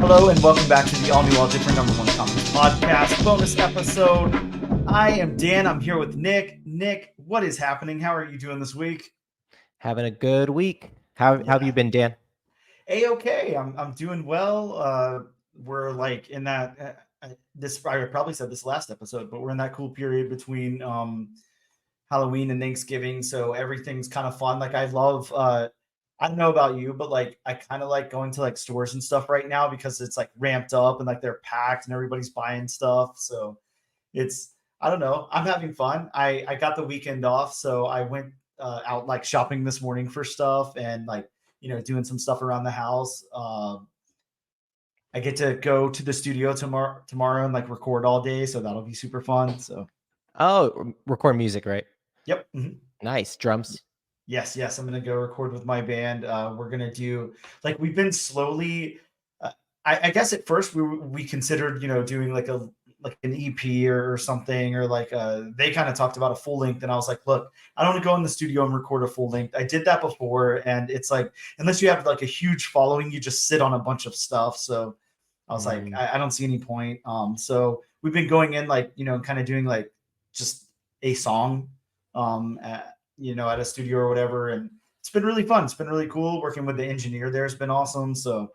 Hello and welcome back to the all new, all different number one comics podcast bonus episode. I am Dan. I'm here with Nick. Nick, what is happening? How are you doing this week? Having a good week. How have you Yeah, been, Dan? okay. I'm doing well. We're like in that this I probably said this last episode, but we're in that cool period between Halloween and Thanksgiving, so everything's kind of fun. Like I love I don't know about you, but like I kind of like going to like stores and stuff right now because it's like ramped up and like they're packed and everybody's buying stuff. So it's I don't know. I'm having fun. I got the weekend off, so I went out like shopping this morning for stuff and like doing some stuff around the house. I get to go to the studio tomorrow and like record all day, so that'll be super fun. So Oh, record music, right? yep. Mhm. Nice. Drums. Yes. I'm gonna go record with my band. We're gonna do like we've been slowly. I guess at first we considered doing like an EP or something or like they kind of talked about a full length and I was like, look, I don't want to go in the studio and record a full length. I did that before and it's like unless you have like a huge following, you just sit on a bunch of stuff. So I was like, Mm. I don't see any point. So we've been going in like kind of doing like just a song at a studio or whatever. And it's been really fun. It's been really cool. Working with the engineer there has been awesome. So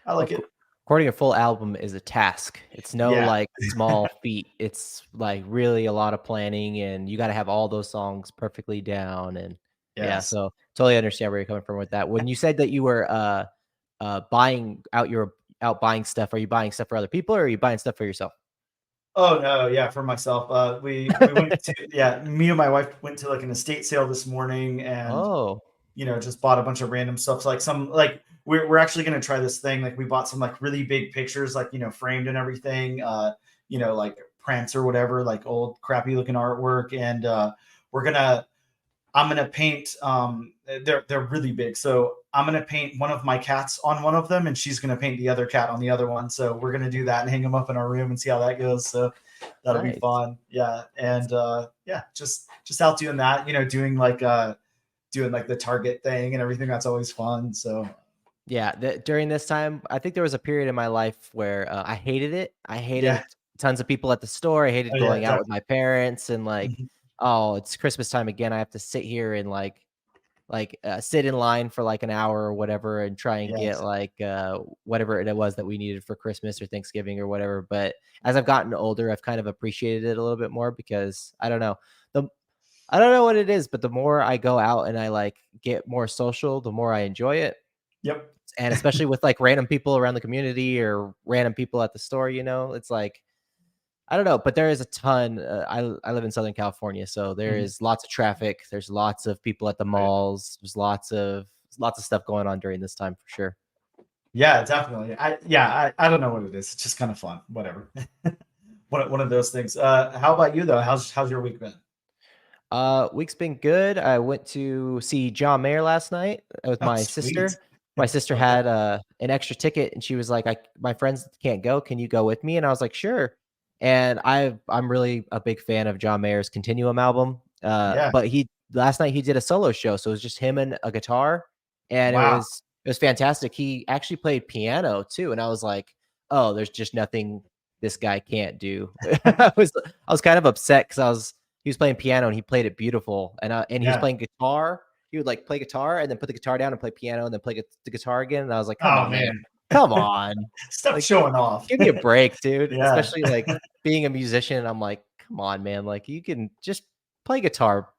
I like Well, it. recording a full album is a task. It's no Yeah. like small feat. It's like really a lot of planning, and you got to have all those songs perfectly down. And yeah, Yes. so totally understand where you're coming from with that. When you said that you were buying out your out buying stuff, are you buying stuff for other people or are you buying stuff for yourself? Oh no, yeah, for myself. We went to me and my wife went to like an estate sale this morning and Oh, just bought a bunch of random stuff. So, like some like we're actually gonna try this thing. Like we bought some like really big pictures, like framed and everything. Like prints or whatever, like old crappy looking artwork. And we're gonna I'm gonna paint. They're really big, so I'm gonna paint one of my cats on one of them, and she's gonna paint the other cat on the other one. So we're gonna do that and hang them up in our room and see how that goes. So that'll be nice. fun. Yeah, and yeah, just out doing that. Doing like the Target thing and everything. That's always fun. So Yeah, during this time, I think there was a period in my life where I hated it. I yeah, hated tons of people at the store. I hated oh yeah, going out definitely. with my parents and like, Mhm. oh, it's Christmas time again. I have to sit here and sit in line for like an hour or whatever and try and get Yes. whatever it was that we needed for Christmas or Thanksgiving or whatever. But as I've gotten older, I've kind of appreciated it a little bit more because I don't know. The I don't know what it is, but the more I go out and I like get more social, the more I enjoy it, Yep. and especially with like random people around the community or random people at the store, it's like I don't know, but there is a ton. I live in Southern California, so there Mhm. is lots of traffic. There's lots of people at the Right. malls. There's lots of stuff going on during this time for sure. Yeah, definitely. I don't know what it is. It's just kind of fun. Whatever. One of those things. How about you though? How's your week been? Week's been good. I went to see John Mayer last night with Oh, my sweet. sister. My sister Okay. had an extra ticket, and she was like, "My friends can't go. Can you go with me?" And I was like, "Sure." And I'm really a big fan of John Mayer's Continuum album. Yeah. But he last night he did a solo show, so it was just him and a guitar, and it Wow. was it was fantastic. He actually played piano too, and I was like, "Oh, there's just nothing this guy can't do." I was kind of upset because he was playing piano and he played it beautiful, and he was Yeah. playing guitar. He would like play guitar and then put the guitar down and play piano and then play the guitar again. And I was like, "Come Oh on, man, man. come on, Stop like showing off. give me a break, dude." Yeah. Especially like being a musician, I'm like, "Come on, man, like you can just play guitar.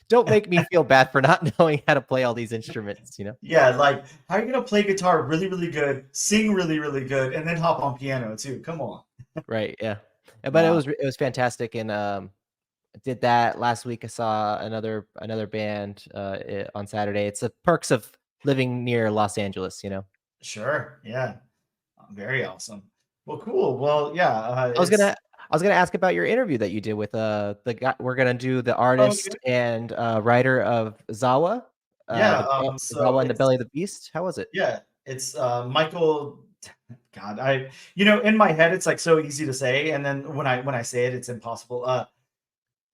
Don't make me feel bad for not knowing how to play all these instruments." Yeah, like how are you gonna play guitar really, really good, sing really, really good, and then hop on piano too? Come on. Right? Yeah. But it Wow. was it was fantastic, and did that last week. I saw another band on Saturday. It's the perks of living near Los Angeles. Sure. Yeah. Very awesome. Well, cool. Well, yeah. I was gonna I was gonna ask about your interview that you did with the guy. We're gonna do the Oh, okay. artist and writer of ZAWA, Yeah. So ZAWA and the it's Belly of the Beast. How was it? yeah, it's Michael. God, in my head it's like so easy to say, and then when I say it, it's impossible.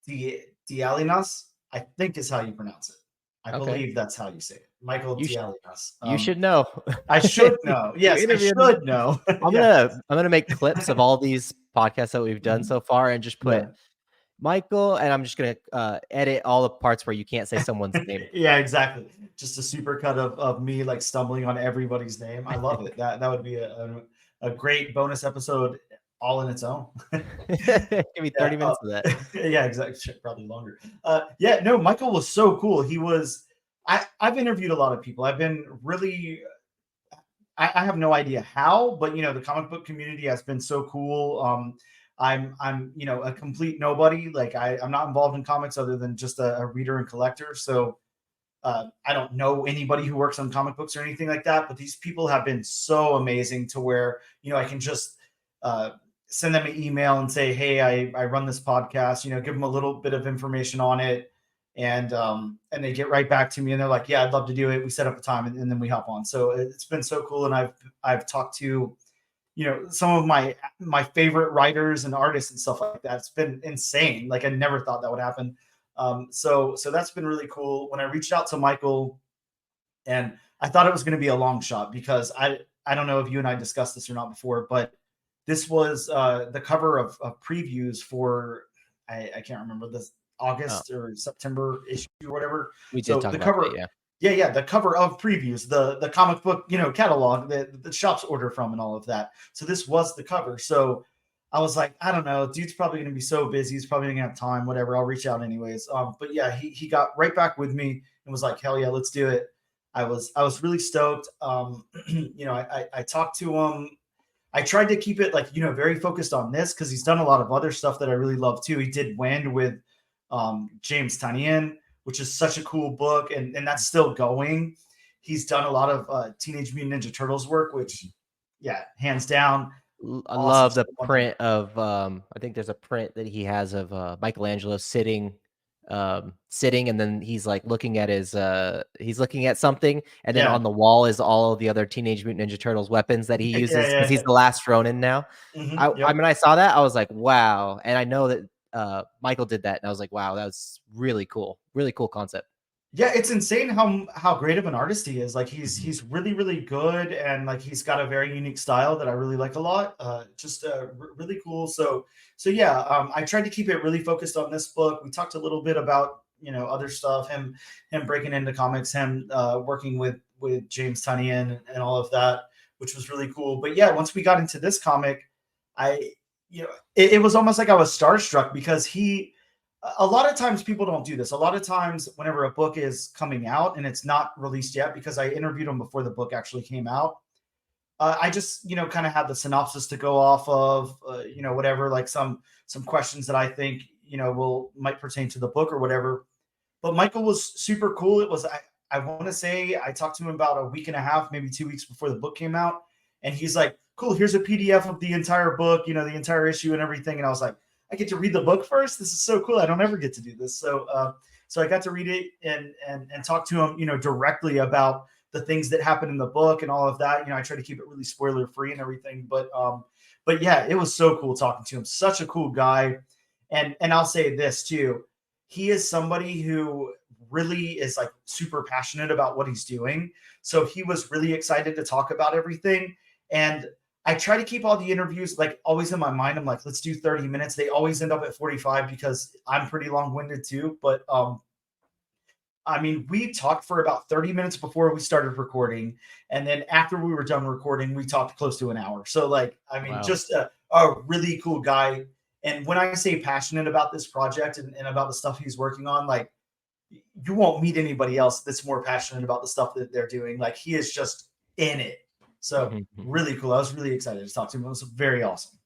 Dialynas, I think is how you pronounce it. I Okay. believe that's how you say it. Michael You sh Dialynas. you should know. I should You know. you Yes, I interviewed him. should know. I'm Yeah. gonna I'm gonna make clips of all these podcasts that we've done Mhm. so far and just put Yeah. Michael, and I'm just gonna, edit all the parts where you can't say someone's name. Yeah, exactly. Just a supercut of me like stumbling on everybody's name. I love it. That would be a great bonus episode all in its own. Give me Yeah. 30 minutes of that. Yeah, exactly. Shit, probably longer. Yeah, no, Michael was so cool. He was. I've interviewed a lot of people. I've been really. I have no idea how, but the comic book community has been so cool. I'm a complete nobody. Like I'm not involved in comics other than just a reader and collector. So I don't know anybody who works on comic books or anything like that, but these people have been so amazing to where, I can just uh, send them an email and say, hey, I run this podcast, give them a little bit of information on it. And they get right back to me and they're like, yeah, I'd love to do it. We set up a time and then we hop on. So it's been so cool. And I've talked to, some of my favorite writers and artists and stuff like that. It's been insane. Like I never thought that would happen. So that's been really cool. When I reached out to Michael, and I thought it was going to be a long shot because I don't know if you and I discussed this or not before, but this was the cover of previews for I can't remember this Oh, August or September issue or whatever. we did So talk the about that, cover, yeah. yeah, the cover of previews, the comic book catalog that the shops order from and all of that. So this was the cover. So I was like, I don't know, dude's probably going to be so busy, he's probably gonna have time, whatever. I'll reach out anyways. But yeah, he got right back with me and was like, hell yeah, let's do it. I was really stoked. I talked to him. I tried to keep it like very focused on this because he's done a lot of other stuff that I really love too. He did Wind with James Tynion, which is such a cool book, and that's still going. He's done a lot of Teenage Mutant Ninja Turtles work, which, yeah, hands down, I awesome love the stuff. print of, I think there's a print that he has of, Michelangelo sitting, and then he's, like, looking at he's looking at something, and then Yeah, on the wall is all of the other Teenage Mutant Ninja Turtles weapons that he yeah, uses because yeah, he's yeah. the last Ronin now. I Yep. mean, I saw that, I was like, "Wow," and I know that, Michael did that, and I was like, "Wow, that was really cool concept." Yeah, it's insane how great of an artist he is. Like Mhm. he's really really good, and like he's got a very unique style that I really like a lot. Just really cool. So yeah, I tried to keep it really focused on this book. We talked a little bit about other stuff, him breaking into comics, him working with James Tynion and all of that, which was really cool. But yeah, once we got into this comic, I it was almost like I was starstruck because a lot of times people don't do this. A lot of times, whenever a book is coming out and it's not released yet, because I interviewed him before the book actually came out, I just kind of had the synopsis to go off of, whatever, like some questions that I think will might pertain to the book or whatever. But Michael was super cool. It was I want to say I talked to him about a week and a half, maybe 2 weeks before the book came out, and he's like, "Cool, here's a PDF of the entire book, the entire issue and everything." And I was like, "I get to read the book first. This is so cool. I don't ever get to do this." So I got to read it and talk to him, directly about the things that happen in the book and all of that. I try to keep it really spoiler free and everything, but yeah, it was so cool talking to him. Such a cool guy, and I'll say this too, he is somebody who really is like super passionate about what he's doing. So he was really excited to talk about everything. And I try to keep all the interviews like always in my mind. I'm like, let's do 30 minutes. They always end up at 45 because I'm pretty long winded too. But I mean, we talked for about 30 minutes before we started recording. And then after we were done recording, we talked close to an hour. So, like, I mean, Wow. just a really cool guy. And when I say passionate about this project and about the stuff he's working on, like, you won't meet anybody else that's more passionate about the stuff that they're doing. Like, he is just in it. So, Mhm, mhm. really cool. I was really excited to talk to him. It was very awesome.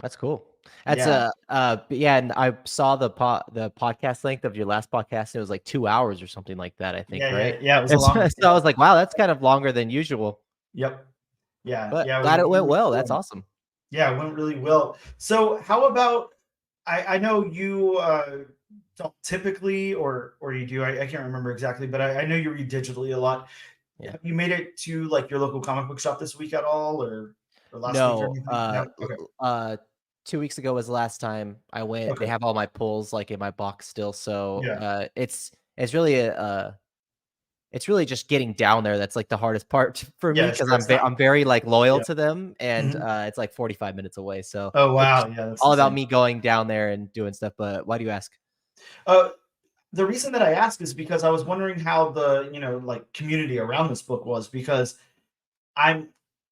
That's cool. That's Yeah. but yeah, and I saw the podcast length of your last podcast. It was like 2 hours or something like that, I think, Yeah. right? Yeah. Yeah. It was a And so long, so I yeah. was like, "Wow, that's kind of longer than usual," Yep. Yeah. but Yeah. glad it We went were well. That's doing it. awesome. Yeah, it went really well. So, how about I know you don't typically, or you do. I can't remember exactly, but I know you read digitally a lot. Yeah. Have you made it to like your local comic book shop this week at all, or last week or No, anything? No. Okay. 2 weeks ago was the last time I went. They Okay. have all my pulls, like, in my box still, so, Yeah. it's really it's really just getting down there that's like the hardest part for me Yeah, because sure. It's not. I'm very like loyal Yeah. to them, and Mhm. it's like 45 minutes away. So Oh it's wow, just yeah, that's all about insane. me going down there and doing stuff. But why do you ask? Uh, the reason that I asked is because I was wondering how the like community around this book was because I'm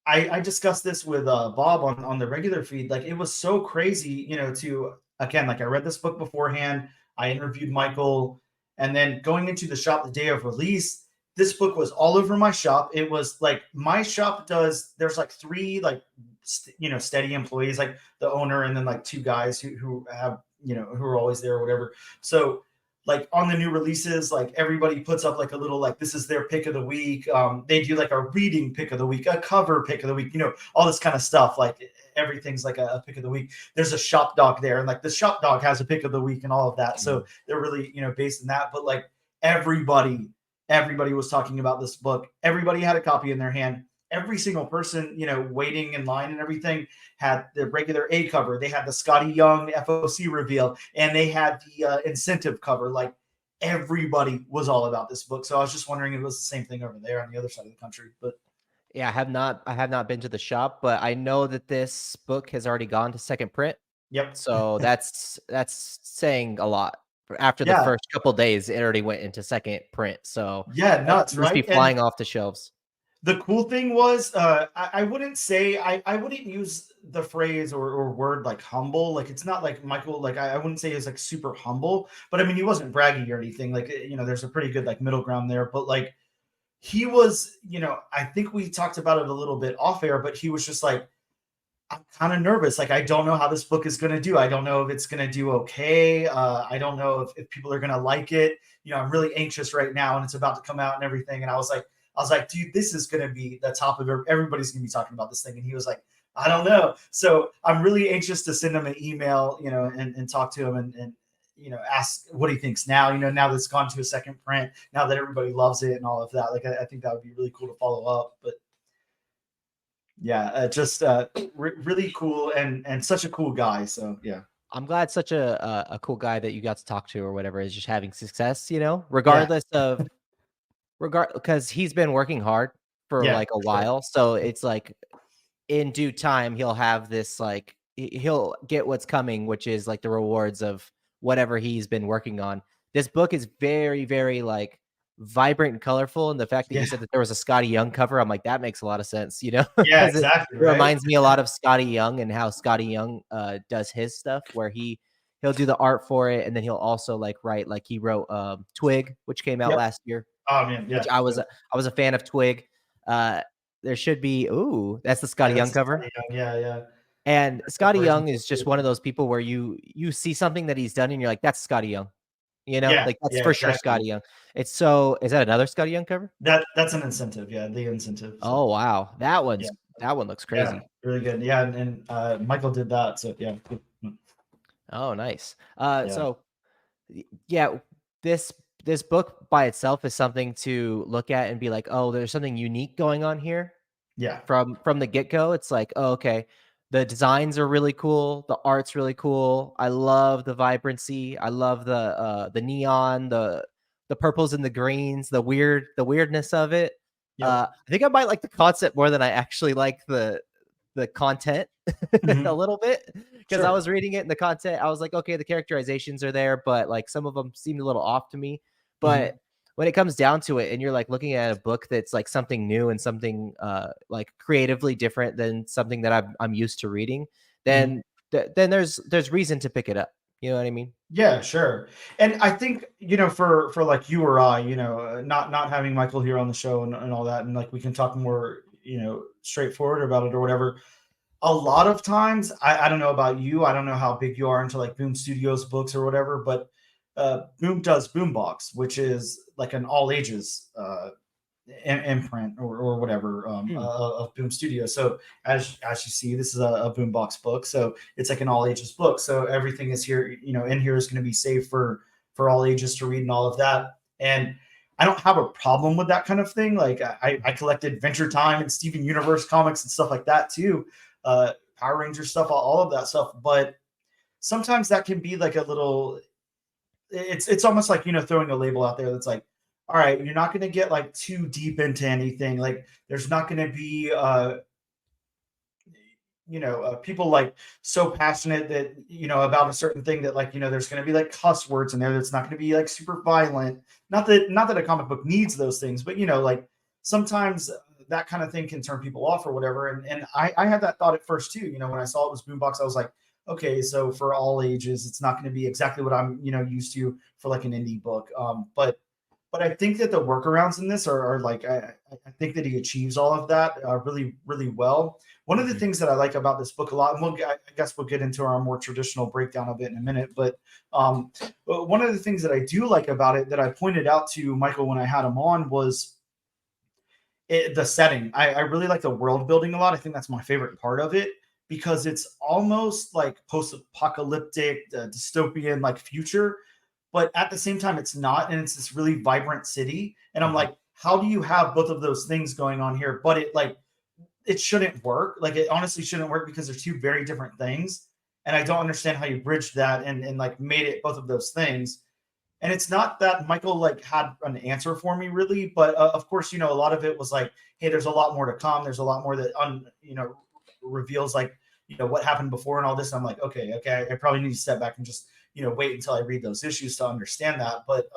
I discussed this with Bob on the regular feed. Like it was so crazy, to again, like I read this book beforehand. I interviewed Michael, and then going into the shop the day of release, this book was all over my shop. It was like my shop does. There's like three like steady employees, like the owner, and then like two guys who have who are always there or whatever. So like on the new releases, like everybody puts up like a little like this is their pick of the week. They do like a reading pick of the week, a cover pick of the week, all this kind of stuff. Like everything's like a pick of the week. There's a shop dog there, and like the shop dog has a pick of the week and all of that. So they're really based in that. But like everybody, everybody was talking about this book. Everybody had a copy in their hand. Every single person, waiting in line and everything had the regular A cover. They had the Scotty Young FOC reveal, and they had the incentive cover. Like everybody was all about this book. So I was just wondering if it was the same thing over there on the other side of the country. But Yeah, I have not been to the shop, but I know that this book has already gone to second print. yep, So that's saying a lot. After the yeah, first couple days, it already went into second print. So yeah, it nuts, must be right? And flying off the shelves. the cool thing was, I wouldn't say I wouldn't use the phrase or word like humble. Like it's not like Michael. Like I wouldn't say he's like super humble, but I mean he wasn't braggy or anything. Like there's a pretty good like middle ground there. But like he was, I think we talked about it a little bit off air, but he was just like, I'm kind of nervous. Like, I don't know how this book is going to do. I don't know if it's going to do okay. I don't know if people are going to like it. I'm really anxious right now and it's about to come out and everything. And I was like, dude, this is going to be the top of everybody's going to be talking about this thing. And he was like, I don't know. So I'm really anxious to send him an email, and talk to him and ask what he thinks now, now that it's gone to a second print, now that everybody loves it and all of that. Like, I think that would be really cool to follow up. But yeah, just really cool and such a cool guy. So yeah, I'm glad such a cool guy that you got to talk to or whatever is just having success, yeah, regardless of because he's been working hard for yeah, like a for sure. while. So it's like in due time he'll have this like he'll get what's coming, which is like the rewards of whatever he's been working on. This book is very, very like vibrant and colorful, and the fact that you Yeah, said that there was a Scotty Young cover, I'm like, that makes a lot of sense, yeah, because it exactly, right. reminds me a lot of Scotty Young and how Scotty Young does his stuff, where he'll do the art for it, and then he'll also like write, like he wrote Twig, which came out Yep. last year, Oh man, which yeah, I was a fan of Twig. Uh, there should be, ooh, that's the yeah. Scotty Young That's cover. funny. Yeah, yeah. And The Scotty original Young is just too. one of those people where you see something that he's done and you're like, that's Scotty Young, Yeah, like that's yeah, for sure exactly. Scotty Young. It's so, is that another Scotty Young cover? That's an incentive. Yeah, the incentive. So Oh wow, yeah, that one looks yeah, crazy. really good. Yeah, and Michael did that. So yeah, Oh nice. yeah, So yeah, this this book by itself is something to look at and be like, oh, there's something unique going on here. yeah. From the get-go. It's like, oh, okay, the designs are really cool, the art's really cool. I love the vibrancy. I love the neon, the purples and the greens, the weirdness of it. Yep. I think I might like the concept more than I actually like the content a Hmm. little bit, because I Sure. was reading it and the content, I was like, okay, the characterizations are there, but like some of them seemed a little off to me. But Hmm. when it comes down to it and you're like looking at a book that's like something new and something like creatively different than something that I'm used to reading, Hmm. then then there's reason to pick it up. You know what I mean? Yeah, sure. And I think, for like you or I, not having Michael here on the show and all that, and like we can talk more, straightforward about it or whatever. A lot of times, I don't know about you, I don't know how big you are into like Boom Studios books or whatever, but Boom does Boombox, which is like an all ages imprint or whatever Hmm. of Boom Studio. So as you see, this is a Boombox book, so it's like an all ages book. So everything is here, in here is going to be safe for all ages to read and all of that. And I don't have a problem with that kind of thing. Like I collected Adventure Time and Steven Universe comics and stuff like that too, Power Ranger stuff, all of that stuff. But sometimes that can be like a little. It's almost like throwing a label out there that's like, all right, you're not going to get like too deep into anything. Like there's not going to be people like so passionate that about a certain thing that like there's going to be like cuss words in there that's not going to be like super violent. Not that a comic book needs those things, but like sometimes that kind of thing can turn people off or whatever. And I had that thought at first too. When I saw it was Boombox, I was like, okay, so for all ages it's not going to be exactly what I'm used to for like an indie book. But I think that the workarounds in this are like I think that he achieves all of that really really well. One of the Mhm. things that I like about this book a lot, and I guess we'll get into our more traditional breakdown of it in a minute, but one of the things that I do like about it that I pointed out to Michael when I had him on was the setting. I really like the world building a lot. I think that's my favorite part of it because it's almost like post-apocalyptic, dystopian like future, but at the same time it's not, and it's this really vibrant city. And I'm Mhm. like, how do you have both of those things going on here? But it shouldn't work. Like it honestly shouldn't work because they're two very different things. And I don't understand how you bridged that and like made it both of those things. And it's not that Michael like had an answer for me really, but of course, a lot of it was like, hey, there's a lot more to come. There's a lot more that reveals like what happened before and all this. And I'm like, okay, I probably need to step back and just wait until I read those issues to understand that. But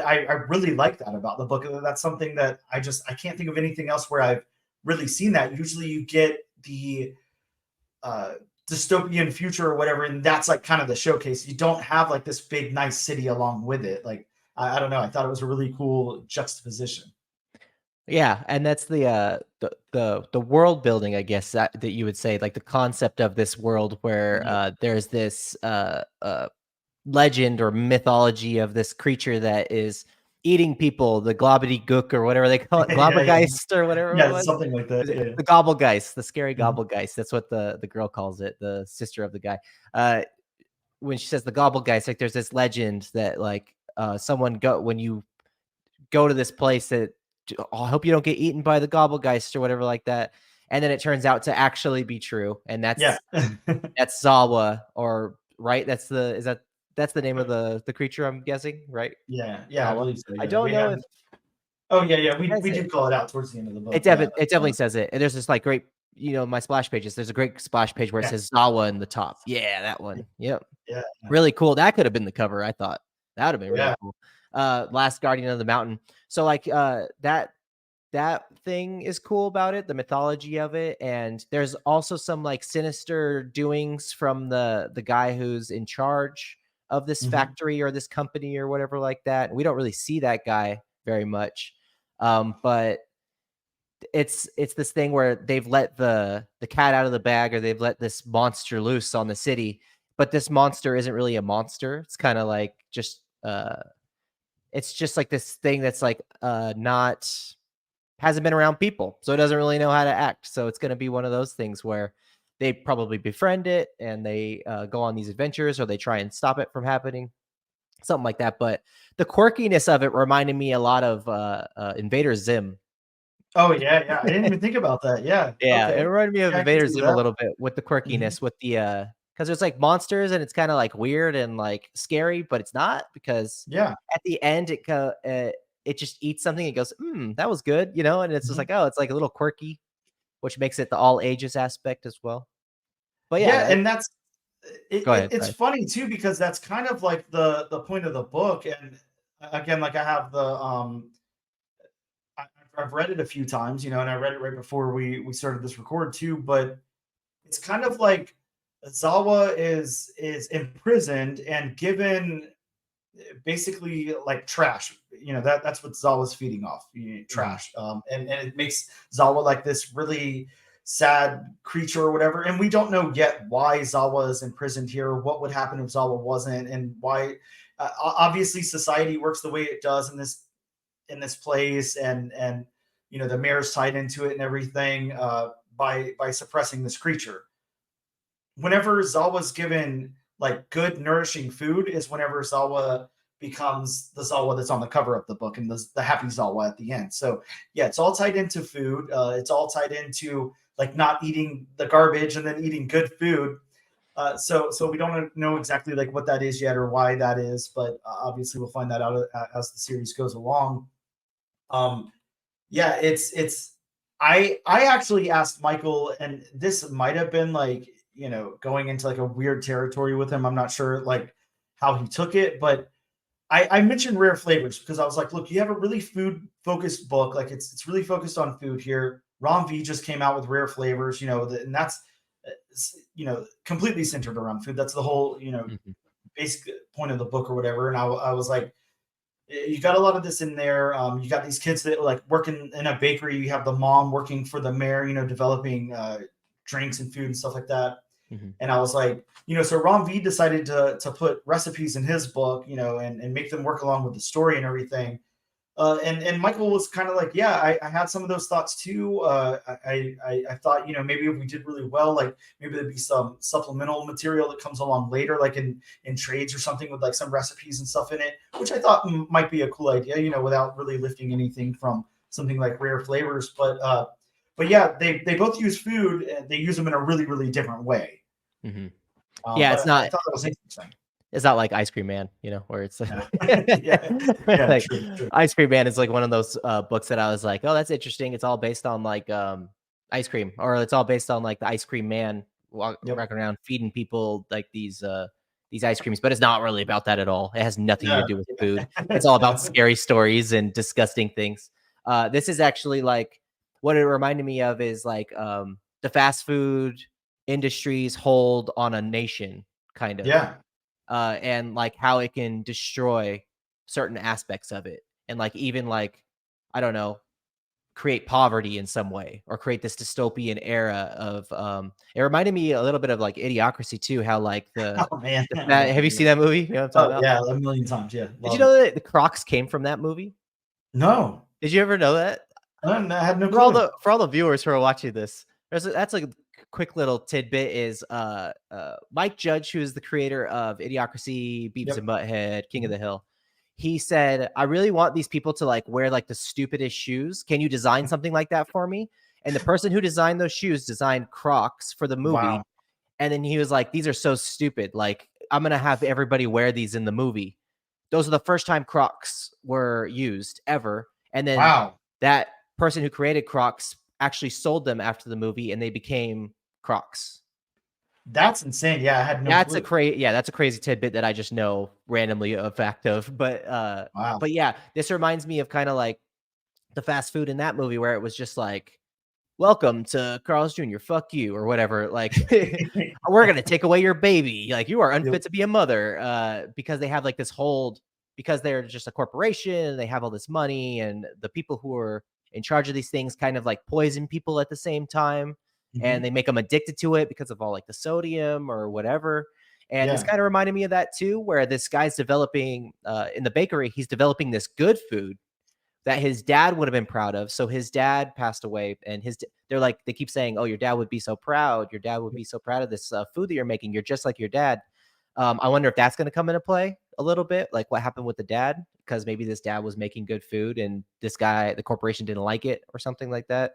I really like that about the book. That's something that I can't think of anything else where I've really seen that. Usually you get the uh, dystopian future or whatever, and that's like kind of the showcase. You don't have like this big nice city along with it. Like I don't know. I thought it was a really cool juxtaposition. Yeah, and that's the world building, I guess, that you would say, like the concept of this world where Yeah, there's this legend or mythology of this creature that is eating people, the Globbedygook or whatever they call it, yeah, yeah, Globbergeist or whatever it yeah. was. Something like that. Is it Yeah. the Gobblegeist, the scary Mhm. Gobblegeist? That's what the girl calls it, the sister of the guy. Uh, when she says the Gobblegeist, like there's this legend that like someone go when you go to this place that "Oh, I hope you don't get eaten by the Gobblegeist or whatever like that. And then it turns out to actually be true, and Yeah. that's Zawa, or right? That's the name of the creature, I'm guessing, right? Yeah. Yeah. I Zawa. believe so. I Yeah. don't We know have. if Oh yeah, yeah. it We says do it. call it out towards the end of the It book. Yeah. definitely it definitely says it. And there's this like great, my splash pages. There's a great splash page where it Yeah. says Zawa in the top. Yeah, that one. Yep. Yeah. Really cool. That could have been the cover, I thought. That would have been really Yeah. cool. Last Guardian of the Mountain. So like that thing is cool about it, the mythology of it, and there's also some like sinister doings from the guy who's in charge of this Mhm. factory or this company or whatever like that. We don't really see that guy very much. But it's this thing where they've let the cat out of the bag, or they've let this monster loose on the city, but this monster isn't really a monster. It's kind of like just it's just like this thing that's like not hasn't been around people, so it doesn't really know how to act. So it's going to be one of those things where they probably befriend it and they go on these adventures, or they try and stop it from happening, something like that. But the quirkiness of it reminded me a lot of Invader Zim. Oh yeah, yeah. I didn't even think about that. Yeah. Yeah, it Okay. reminded me of Yeah, I can Invader see Zim a that. little bit with the Mhm. quirkiness, with the because there's like monsters and it's kind of like weird and like scary, but it's not, because Yeah. at the end it just eats something. It goes, that was good, and it's just Mhm. like, oh, it's like a little quirky, which makes it the all ages aspect as well. But yeah, Yeah, and that's go ahead. Go it's ahead. funny too because that's kind of like the point of the book. And again, like I have I've read it a few times, and I read it right before we started this record too. But it's kind of like Zawa is imprisoned and given basically like trash. That's what Zawa's feeding off, Mhm. trash. And it makes Zawa like this really sad creature or whatever. And we don't know yet why Zawa is imprisoned here, what would happen if Zawa wasn't, and why. Obviously, society works the way it does in this place, and the mayor's tied into it and everything by suppressing this creature. Whenever Zawa's given like good nourishing food is whenever Zawa becomes the Zawa that's on the cover of the book, and the happy Zawa at the end. So yeah, it's all tied into food. It's all tied into like not eating the garbage and then eating good food. So we don't know exactly like what that is yet or why that is, but obviously we'll find that out as the series goes along. Um, yeah, it's I actually asked Michael, and this might have been like, going into like a weird territory with him. I'm not sure like how he took it, but I mentioned rare flavors because I was like, look, you have a really food focused book. Like it's really focused on food here. Rom V just came out with rare flavors, and that's completely centered around food. That's the whole Mhm. basic point of the book or whatever. And I was like, you got a lot of this in there. You got these kids that like working in a bakery. You have the mom working for the mayor, developing drinks and food and stuff like that. Mhm. And I was like, so Ron V decided to put recipes in his book, and make them work along with the story and everything. And Michael was kind of like, yeah, I had some of those thoughts too. I thought, maybe if we did really well, like maybe there'd be some supplemental material that comes along later, like in trades or something with like some recipes and stuff in it, which I thought might be a cool idea, without really lifting anything from something like rare flavors. But yeah, they both use food. And they use them in a really really different way. Mhm. Yeah, But it's I not thought that was interesting. it's not like Ice Cream Man, where it's Yeah, yeah, yeah. like True, true. Ice Cream Man is like one of those books that I was like, oh, that's interesting. It's all based on like ice cream, or it's all based on like the Ice Cream Man Yep. walking around feeding people like these ice creams, but it's not really about that at all. It has nothing to No. do with food. It's all about No. scary stories and disgusting things. This is actually like what it reminded me of is like the fast food industry's hold on a nation, kind of, Yeah. and like how it can destroy certain aspects of it, and like even like I don't know, create poverty in some way, or create this dystopian era of. It reminded me a little bit of like Idiocracy too, how like Oh man, the I love have it. you Yeah. seen that movie? You know what I'm talking Oh about? yeah, a million times. Yeah, Did you love it. know that the Crocs came from that movie? No, Did you ever know that? I had no For all clue. the viewers who are watching this, that's like a quick little tidbit is Mike Judge, who is the creator of Idiocracy, Beavis and Yep. Butthead, King of Mhm. the Hill. He said, I really want these people to like wear like the stupidest shoes. Can you design something like that for me? And the person who designed those shoes designed Crocs for the movie. Wow. And then he was like, these are so stupid. Like, I'm gonna have everybody wear these in the movie. Those are the first time Crocs were used ever. And then Wow. that person who created Crocs actually sold them after the movie and they became Crocs. That's insane. Yeah, I had no clue. That's a crazy tidbit that I just know randomly a fact of. Wow. But yeah, this reminds me of kind of like the fast food in that movie where it was just like, welcome to Carl's Jr. Fuck you or whatever. Like, we're gonna take away your baby. Like, you are Yep. unfit to be a mother. Because they have like this hold, because they're just a corporation and they have all this money, and the people who are in charge of these things kind of like poison people at the same time, and Mhm. they make them addicted to it because of all like the sodium or whatever. And this Yeah. kind of reminded me of that too, where this guy's developing in the bakery, he's developing this good food that his dad would have been proud of. So his dad passed away, and they're like, they keep saying, "Oh, your dad would be so proud. Your dad would Yep. be so proud of this food that you're making. You're just like your dad." I wonder if that's going to come into play a little bit, like what happened with the dad, because maybe this dad was making good food, and this guy, the corporation, didn't like it or something like that.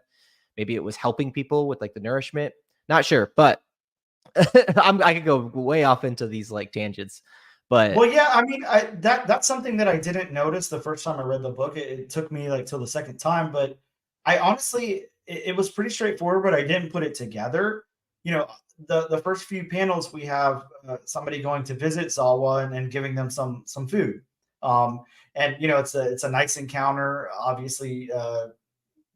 Maybe it was helping people with like the nourishment. Not sure, but I could go way off into these like tangents, but Well, yeah, I mean, that's something that I didn't notice the first time I read the book. It took me like till the second time, but I honestly, it was pretty straightforward, but I didn't put it together. You know, the first few panels we have somebody going to visit ZAWA and giving them some food, um, and it's a nice encounter. Obviously,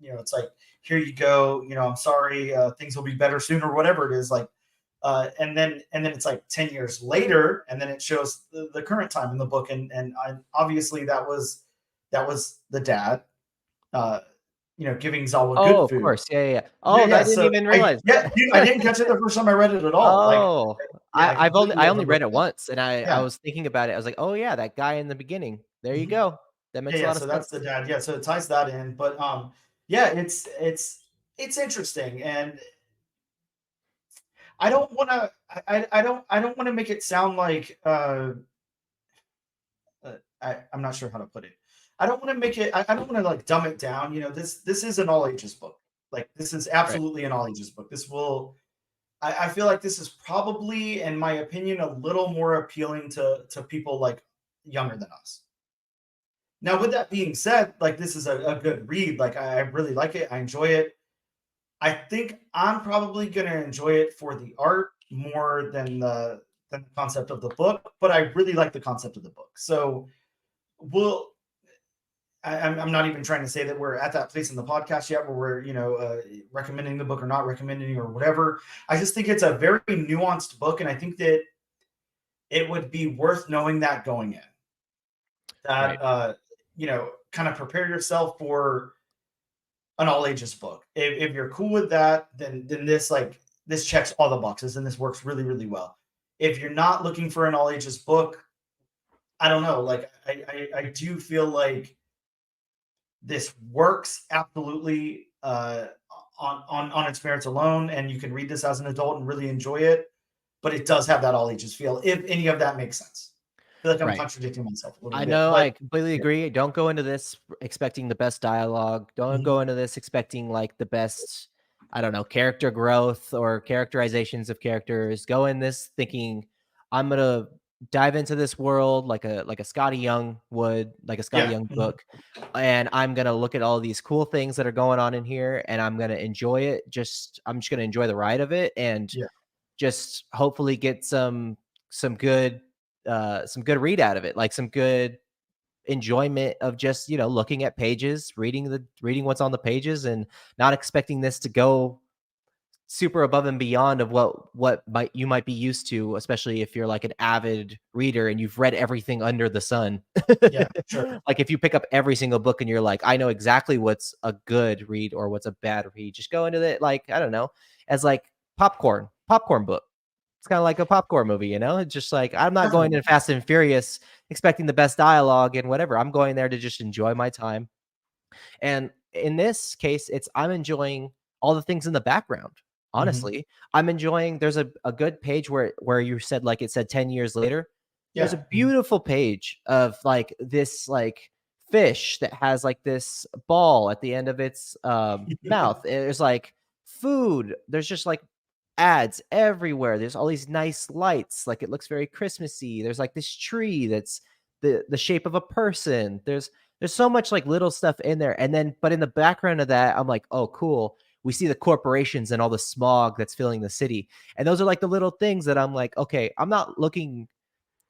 it's like, here you go. I'm sorry, things will be better soon or whatever it is. Like, and then it's like 10 years later, and then it shows the current time in the book, and obviously that was the dad, uh giving Zawa oh, good of food. course, yeah, yeah, yeah. Yeah, Oh, I yeah. didn't So even realize. dude, I didn't catch it the first time I read it at all. Like, Oh, yeah, I completely I only read overlooked it it. once, and I Yeah. was thinking about it. I was like, "Oh yeah, that guy in the beginning. There you Mhm. go. That Yeah, makes a yeah. lot of So that's the sense." dad. Yeah. So it ties that in, but yeah, it's interesting, and I don't want to. I don't want to make it sound like I'm not sure how to put it. I don't want to make it. I don't want to like dumb it down. This is an all ages book. Like, this is Right. absolutely an all ages book. This will. I feel like this is probably, in my opinion, a little more appealing to people like younger than us. Now, with that being said, like this is a good read. Like I really like it. I enjoy it. I think I'm probably gonna enjoy it for the art more than the concept of the book, but I really like the concept of the book. So we'll I'm not even trying to say that we're at that place in the podcast yet where we're, recommending the book or not recommending or whatever. I just think it's a very nuanced book, and I think that it would be worth knowing that going in. Right. That kind of prepare yourself for an all ages book. If you're cool with that, then this checks all the boxes and this works really really well. If you're not looking for an all ages book, I don't know. Like I do feel like this works absolutely on its merits alone, and you can read this as an adult and really enjoy it. But it does have that all ages feel, if any of that makes sense. I feel like I'm Right. contradicting myself a little I bit, know, I but completely yeah, agree. Don't go into this expecting the best dialogue. Don't mhm, go into this expecting like the best, I don't know, character growth or characterizations of characters. Go in this thinking, I'm gonna dive into this world like a Scotty Young would, like a Scotty yeah, Young mhm, book, and I'm gonna look at all these cool things that are going on in here, and I'm gonna enjoy it. I'm just gonna enjoy the ride of it, and yeah, just hopefully get some good some good read out of it, like some good enjoyment of just, looking at pages, reading what's on the pages and not expecting this to go super above and beyond of what you might be used to, especially if you're like an avid reader and you've read everything under the sun. yeah, sure, Like if you pick up every single book and you're like, I know exactly what's a good read or what's a bad read, just go into it like, I don't know, as like popcorn book. It's kind of like a popcorn movie, you know? It's just like I'm not going definitely, to Fast and Furious expecting the best dialogue and whatever. I'm going there to just enjoy my time. And in this case, I'm enjoying all the things in the background. mhm, Honestly, I'm enjoying there's a good page where you said like it said 10 years later. There's yeah, a mhm, beautiful page of like this like fish that has like this ball at the end of its mouth. There's like food. There's just like ads everywhere. There's all these nice lights. Like it looks very Christmassy. There's like this tree that's the shape of a person. There's so much like little stuff in there. And then but in the background of that, I'm like, "Oh, cool. We see the corporations and all the smog that's filling the city." And those are like the little things that I'm like, "Okay, I'm not looking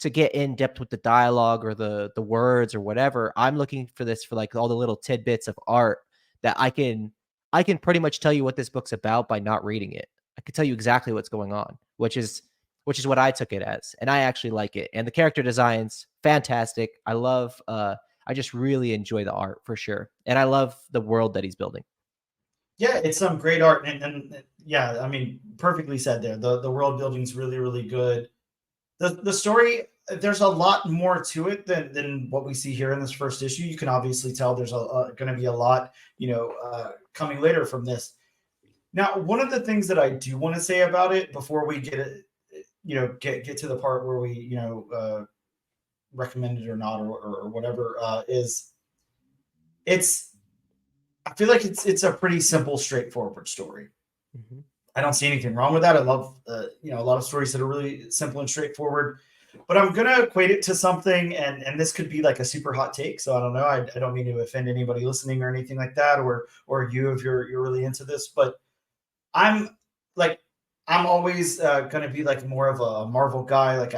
to get in depth with the dialogue or the words or whatever. I'm looking for this for like all the little tidbits of art that I can pretty much tell you what this book's about by not reading it. I could tell you exactly what's going on, which is what I took it as, and I actually like it. And the character designs fantastic. I just really enjoy the art for sure, and I love the world that he's building. yeah. It's some great art, and yeah, I mean, perfectly said there. The world building's really really good. The story, there's a lot more to it than what we see here in this first issue. You can obviously tell there's going to be a lot, coming later from this. Now, one of the things that I do want to say about it before we get it, get to the part where we, recommend it or not, or whatever, is it's I feel like it's a pretty simple, straightforward story. Mhm. I don't see anything wrong with that. I love, a lot of stories that are really simple and straightforward. But I'm gonna equate it to something, and this could be like a super hot take. So I don't know. I don't mean to offend anybody listening or anything like that, or you if you're really into this. But I'm like I'm always gonna be like more of a Marvel guy, like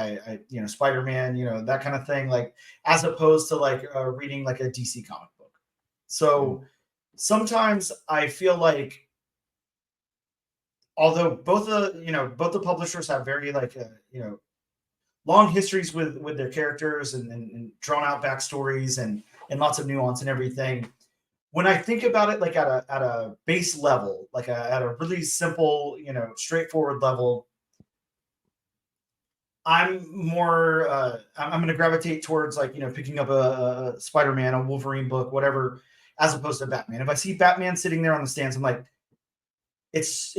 Spider Man, that kind of thing. Like as opposed to like reading like a DC comic book. Mm. So sometimes I feel like although both the publishers have very like long histories with their characters and drawn out backstories and lots of nuance and everything. When I think about it, like at a base level, like at a really simple, straightforward level, I'm more I'm going to gravitate towards like picking up a Spider-Man, a Wolverine book, whatever, as opposed to Batman. If I see Batman sitting there on the stands, I'm like, it's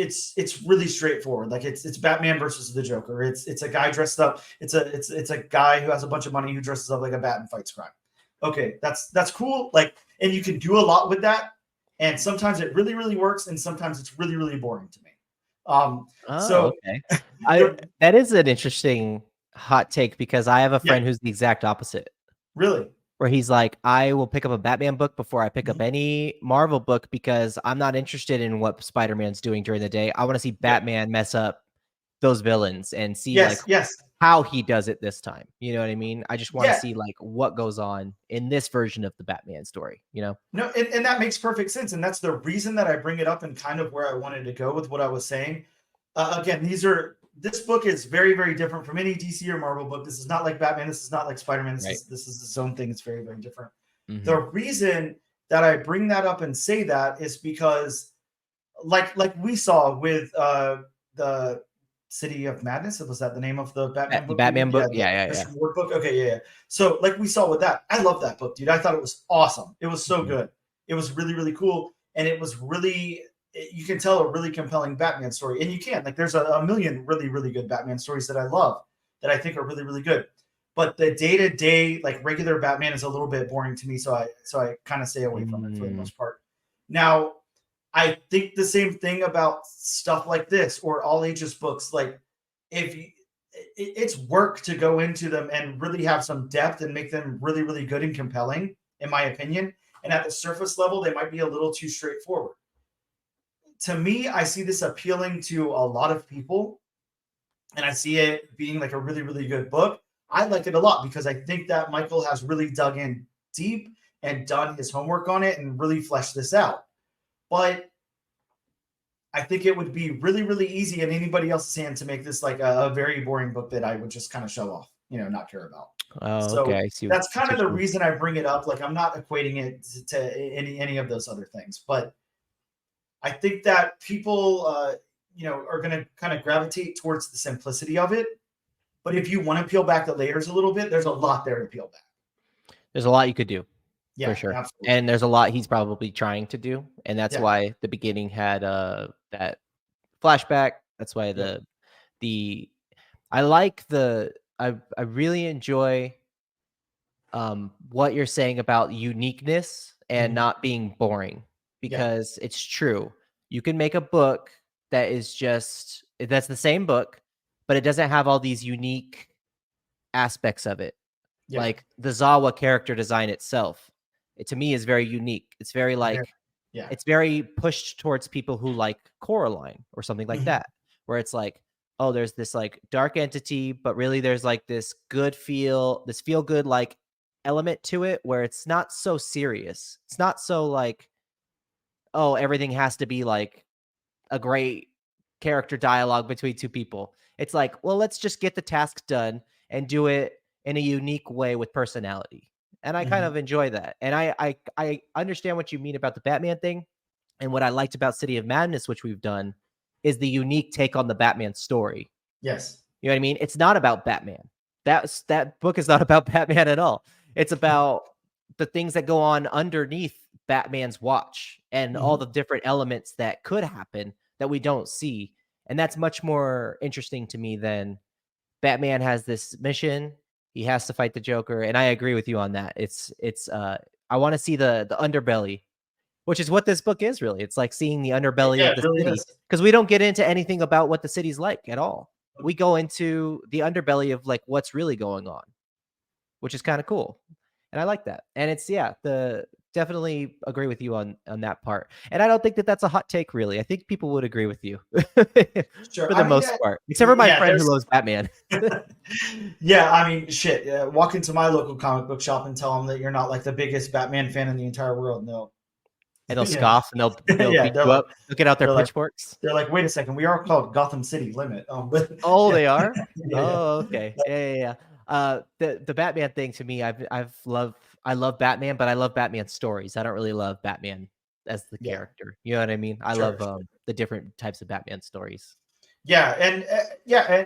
really straightforward. Like it's Batman versus the Joker. It's a guy dressed up. It's a guy who has a bunch of money who dresses up like a bat and fights crime. Okay, that's cool. Like, and you can do a lot with that. And sometimes it really really works, and sometimes it's really really boring to me. Oh, So okay. the That is an interesting hot take because I have a yeah, friend who's the exact opposite. really. Where he's like, I will pick up a Batman book before I pick up Mhm. any Marvel book because I'm not interested in what Spider-Man's doing during the day. I want to see Yep. Batman mess up those villains and see like Yes, yes. how he does it this time. You know what I mean? I just want to Yeah. see like what goes on in this version of the Batman story, you know? No, and that makes perfect sense. And that's the reason that I bring it up and kind of where I wanted to go with what I was saying. Again, this book is very, very different from any DC or Marvel book. This is not like Batman. This is not like Spider-Man. Right. This is its own thing. It's very, very different. Mm-hmm. The reason that I bring that up and say that is because like we saw with the City of Madness. Was that the name of the Batman The book we did? Batman Yeah, book. the Yeah. Christian Ward book. Okay, yeah, yeah. So like we saw with that, I love that book, dude. I thought it was awesome. It was so Mhm. good. It was really, really cool, and it was really you can tell a really compelling Batman story, and you can like there's a million really, really good Batman stories that I love that I think are really, really good. But the day to day, like regular Batman, is a little bit boring to me, so I kind of stay away from it for the Mm. most part. Now, I think the same thing about stuff like this or all ages books. Like, if you, it's work to go into them and really have some depth and make them really, really good and compelling, in my opinion. And at the surface level, they might be a little too straightforward. To me, I see this appealing to a lot of people, and I see it being like a really, really good book. I like it a lot because I think that Michael has really dug in deep and done his homework on it and really fleshed this out. But I think it would be really, really easy in anybody else's hand to make this like a very boring book that I would just kind of show off, not care about. Oh, okay. So I see. that's I see kind of what the you mean. reason I bring it up. Like I'm not equating it to any of those other things, but I think that people, are going to kind of gravitate towards the simplicity of it. But if you want to peel back the layers a little bit, there's a lot there to peel back. There's a lot you could do. For Yeah, sure. absolutely. And there's a lot he's probably trying to do, and that's Yeah. why the beginning had, that flashback. That's why Yep. the I like the I really enjoy, what you're saying about uniqueness and Mhm. not being boring, Yeah. because it's true. You can make a book that is just that's the same book, but it doesn't have all these unique aspects of it. Yeah. Like the ZAWA character design itself, it to me is very unique. It's very Very, like yeah. it's very pushed towards people who like Coraline or something like Mhm. that, where it's like, oh, there's this like dark entity, but really there's like this feel good like element to it where it's not so serious. It's not so like, oh, everything has to be like a great character dialogue between two people. It's like, well, let's just get the task done and do it in a unique way with personality. And I kind Mhm. of enjoy that. And I understand what you mean about the Batman thing. And what I liked about City of Madness, which we've done, is the unique take on the Batman story. Yes. You know what I mean? It's not about Batman. That book is not about Batman at all. It's about the things that go on underneath Batman's watch and all Mhm. the different elements that could happen that we don't see. And that's much more interesting to me than Batman has this mission. He has to fight the Joker, and I agree with you on that. It's I want to see the underbelly, which is what this book is really. It's like seeing the underbelly Yeah, of it the really city is. because we don't get into anything about what the city's like at all. We go into the underbelly of like what's really going on, which is kind of cool. And I like that. And it's the definitely agree with you on that part. And I don't think that that's a hot take really. I think people would agree with you Sure. for the I mean, most part, except for my yeah, friend who there's loves Batman. yeah, I mean, shit. Walk into my local comic book shop and tell them that you're not like the biggest Batman fan in the entire world. No, And they'll yeah, scoff and they'll yeah. beat you up. They'll get out their They're like, pitchforks. wait a second, we are called Gotham City Limit. But Oh, yeah, they are? yeah, yeah. Oh, okay. Yeah. The Batman thing to me, I love Batman, but I love Batman stories. I don't really love Batman as the Yeah, character. You know what I mean? I sure, love sure. the different types of Batman stories. Yeah, and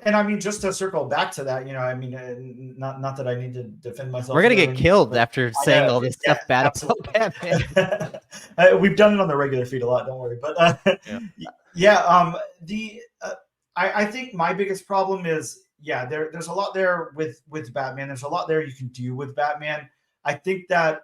and I mean, just to circle back to that, I mean, not that I need to defend We're myself gonna here or get anything, killed but after I know, saying all this yeah, stuff bad about absolutely. Batman. We've done it on the regular feed a lot. Don't worry, but Yeah. yeah, the I think my biggest problem is there's a lot there with Batman. There's a lot there you can do with Batman. I think that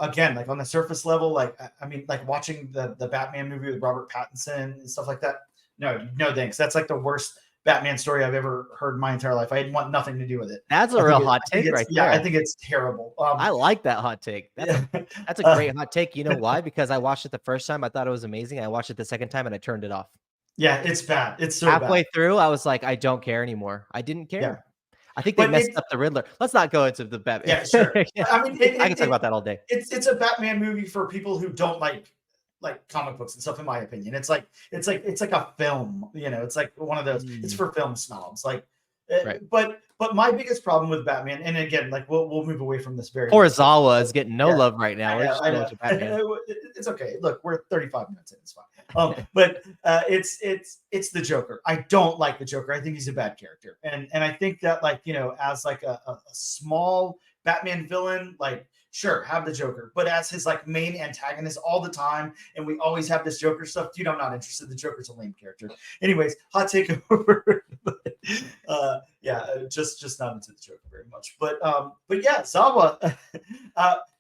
again, like on the surface level, like I mean, like watching the Batman movie with Robert Pattinson and stuff like that. no, thanks. That's like the worst Batman story I've ever heard in my entire life. I want nothing to do with it. That's a real hot take right there. I think it's terrible. I like that hot take. That's a great hot take. You know why? Because I watched it the first time, I thought it was amazing. I watched it the second time and I turned it off. Yeah, it's bad. It's so halfway bad. through, I was like, I don't care anymore. I didn't care. Yeah. I think they messed up the Riddler. Let's not go into the Batman. Yeah, sure. Yeah. I mean, I can talk about that all day. It's a Batman movie for people who don't like comic books and stuff, in my opinion. It's like a film, you know. It's like one of those. It's for film snobs, like. Right. But my biggest problem with Batman, and again, like we'll move away from this very. Poor ZAWA is getting no love right now. I know. It's okay. Look, we're 35 minutes in. It's fine. But it's the Joker. I don't like the Joker. I think he's a bad character, and I think that, like, you know, as like a small Batman villain, like, sure, have the Joker, but as his like main antagonist all the time, and we always have this Joker stuff, dude, I'm not interested. The Joker's a lame character. Anyways, hot take over. Just not into the Joker very much. But yeah, ZAWA.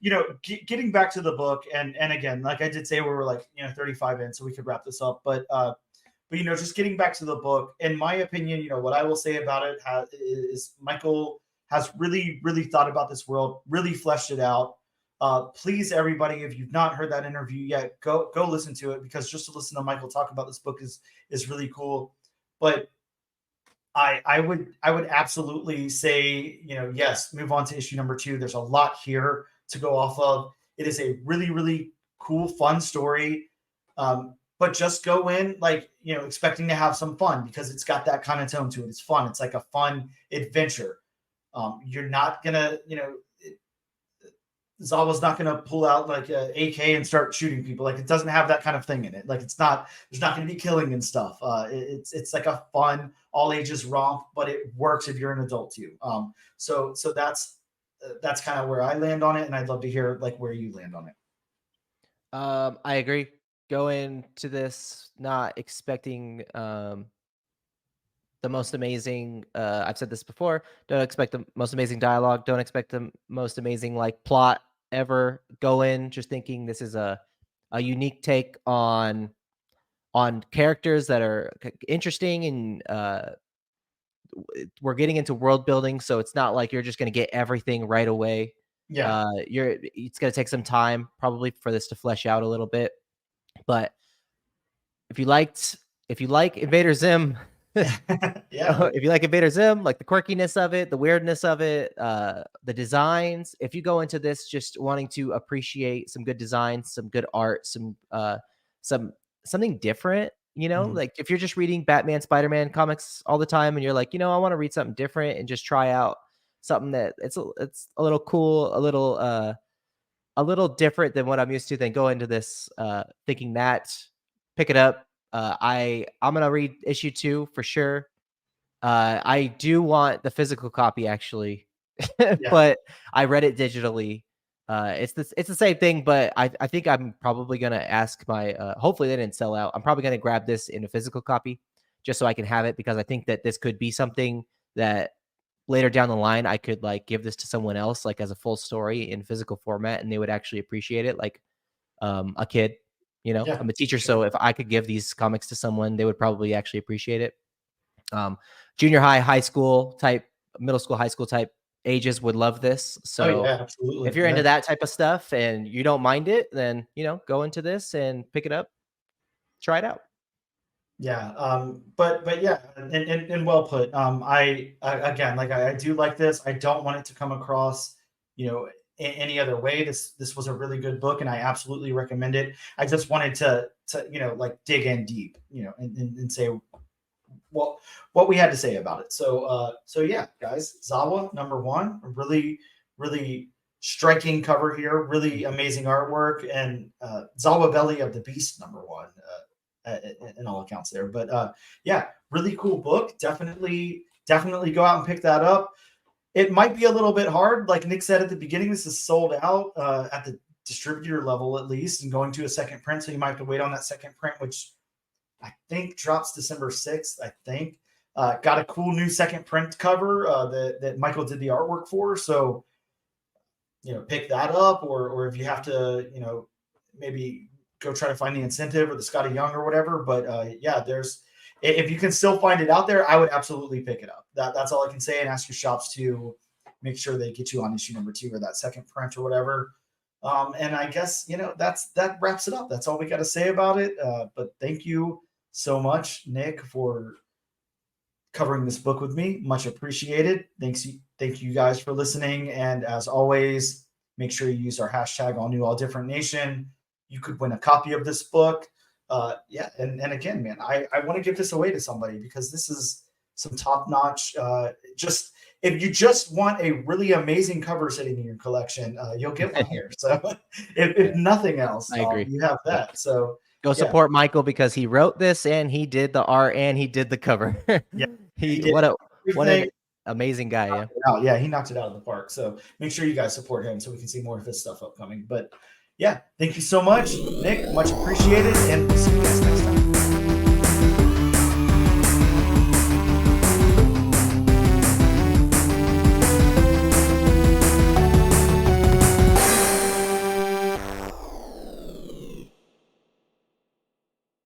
You know, getting back to the book, and again, like I did say, we were like, you know, 35 in, so we could wrap this up. But you know, just getting back to the book, in my opinion, you know, what I will say about it is Michael has really, really thought about this world, really fleshed it out. Please, everybody, if you've not heard that interview yet, go listen to it, because just to listen to Michael talk about this book is really cool. But I would absolutely say, you know, yes, move on to issue number 2. There's a lot here to go off of. It is a really, really cool, fun story. But just go in, like, you know, expecting to have some fun, because it's got that kind of tone to it. It's fun. It's like a fun adventure. You're not gonna, you know, ZAWA's not gonna pull out like a AK and start shooting people. Like, it doesn't have that kind of thing in it. Like, there's not gonna be killing and stuff. It's like a fun all ages romp, but it works if you're an adult too. So that's kind of where I land on it, and I'd love to hear like where you land on it. I agree. Go into this not expecting the most amazing, I've said this before, don't expect the most amazing dialogue, don't expect the most amazing like plot ever. Go in just thinking this is a unique take on characters that are interesting, and we're getting into world building, so it's not like you're just going to get everything right away. Yeah. It's going to take some time probably for this to flesh out a little bit. But if you like Invader Zim, Yeah. if you like Invader Zim, like the quirkiness of it, the weirdness of it, the designs, if you go into this just wanting to appreciate some good designs, some good art, something different, you know, like if you're just reading Batman, Spider-Man comics all the time, and you're like, you know, I want to read something different and just try out something that it's a little cool, a little different than what I'm used to, then go into this thinking that, pick it up. I'm gonna read issue 2 for sure. I do want the physical copy actually, but I read it digitally. It's the same thing, but I think I'm probably gonna ask my. Hopefully they didn't sell out. I'm probably gonna grab this in a physical copy just so I can have it, because I think that this could be something that later down the line I could like give this to someone else like as a full story in physical format, and they would actually appreciate it, like a kid. You know, I'm a teacher, so if I could give these comics to someone, they would probably actually appreciate it. Junior high, high school type, middle school, high school type ages would love this. So absolutely. If you're into that type of stuff and you don't mind it, then, you know, go into this and pick it up, try it out. Yeah. But yeah, and well put. I again, like, I do like this. I don't want it to come across, you know, any other way. This was a really good book, and I absolutely recommend it. I just wanted to you know, like, dig in deep, you know, and say what we had to say about it. So yeah, guys, ZAWA number 1, really, really striking cover here, really amazing artwork, and ZAWA Belly of the Beast number 1, in all accounts there. But yeah, really cool book. Definitely go out and pick that up. It might be a little bit hard, like Nick said at the beginning. This is sold out at the distributor level at least, and going to a second print, so you might have to wait on that second print, which I think drops December 6th. I think got a cool new second print cover that Michael did the artwork for. So, you know, pick that up, or if you have to, you know, maybe go try to find the incentive or the Scotty Young or whatever. But yeah, if you can still find it out there, I would absolutely pick it up. That's all I can say, and ask your shops to make sure they get you on issue number 2 or that second print or whatever. And I guess, that wraps it up. That's all we got to say about it. But thank you so much, Nick, for covering this book with me. Much appreciated. Thank you guys for listening. And as always, make sure you use our hashtag #AllNewAllDifferentNation. You could win a copy of this book. And again, man, I want to give this away to somebody because this is some top-notch. If you just want a really amazing cover sitting in your collection, you'll get one here. So if nothing else, I agree. You have that. So go support Michael because he wrote this and he did the art and he did the cover. Yeah, what an amazing guy. Yeah, he knocked it out of the park. So make sure you guys support him so we can see more of his stuff upcoming. But yeah, thank you so much, Nick. Much appreciated, and we'll see you guys next time.